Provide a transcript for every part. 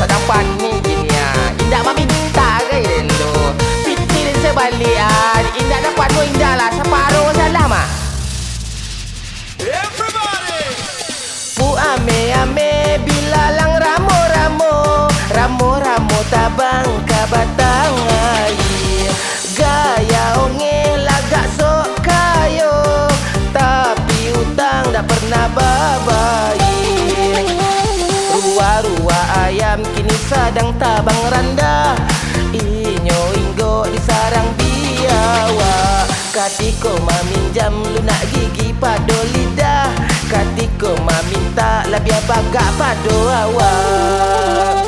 sadang pani gini ya. Indah meminta gaya lo. Pitil sebalik ah. Indah dapat lo indah lah separuh salam ah. Pu ame bila lang ramo tabang kabatang air. Gaya onge lagak sok kayo, tapi utang tak pernah babaik. Ruah ayam kini sedang tabang rendah. Inyo inggo di sarang biawa. Katiko maminjam lunak gigi pado lidah. Katiko maminta lebih bagak pado awak.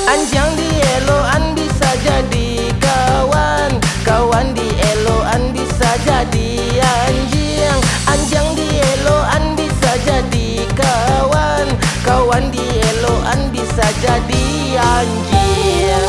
Anjang di eloan bisa jadi kawan. Kawan di eloan bisa jadi anjing. Anjang di eloan bisa jadi kawan. Kawan di eloan bisa jadi anjing.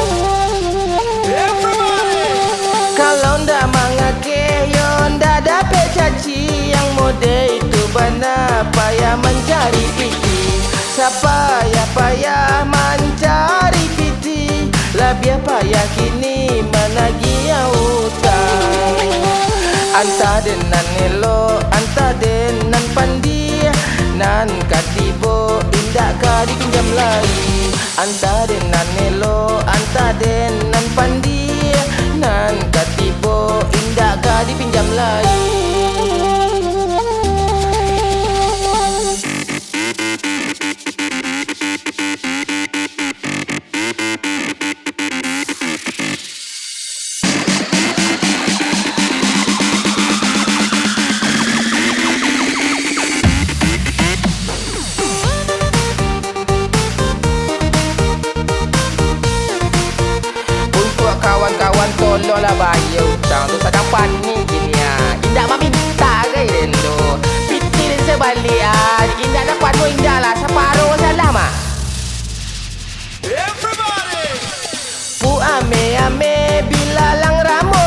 Kalau ndak mangake yo ndak dapat caci. Yang mode itu bana payah mencari piti. Siapa ya payah mencari piti. Lebih payah kini menagih utang. Anta denan elo, anta denan pandi. Nan katibo indak ka dipinjam lagi. Anta denan elo, anta denan pandi. Nan katibo indak ka dipinjam lagi. Kawan-kawan tolonglah bayar hutang tu sedang pani gini ya. Indah meminta gaya lo. Pitil sebalik ah. Indah dapat lo indah lah separuh salam ah. Pu ame bila lang ramo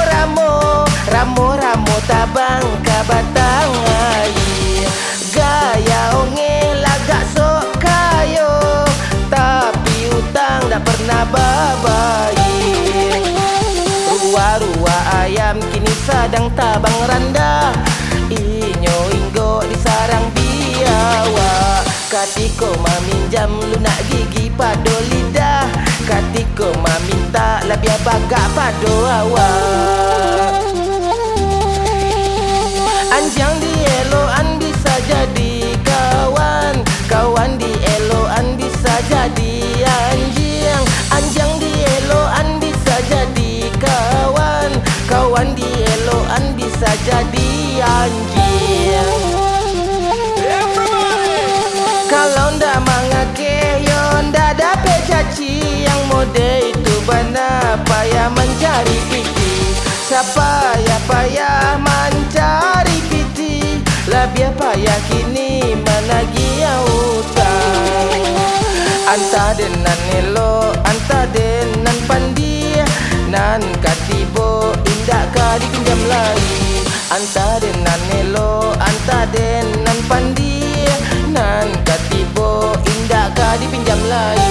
tabang kabatang air. Gaya onge lagak sok kayo, tapi utang tak pernah babaik. Ruah ayam kini sedang tabang rendah. Inyo inggo di sarang biawa. Katiko maminjam lunak gigi pado lidah. Katiko maminta lebih bagak pado awak. Anjang di eloan bisa jadi kawan. Kawan di eloan bisa jadi anjing. Anjang di eloan bisa jadi kawan. Kawan di eloan bisa jadi anjing. Kalau ndak mangake yo ndak dapat caci. Yang mode itu bana payah mencari piti. Siapa ya payah mencari piti. Lebih payah kini menagih utang. Anta denan elo, anta denan pandi. Nan katibo indak ka dipinjam lagi. Anta denan elo, anta denan pandi. Nan katibo indak ka dipinjam lagi.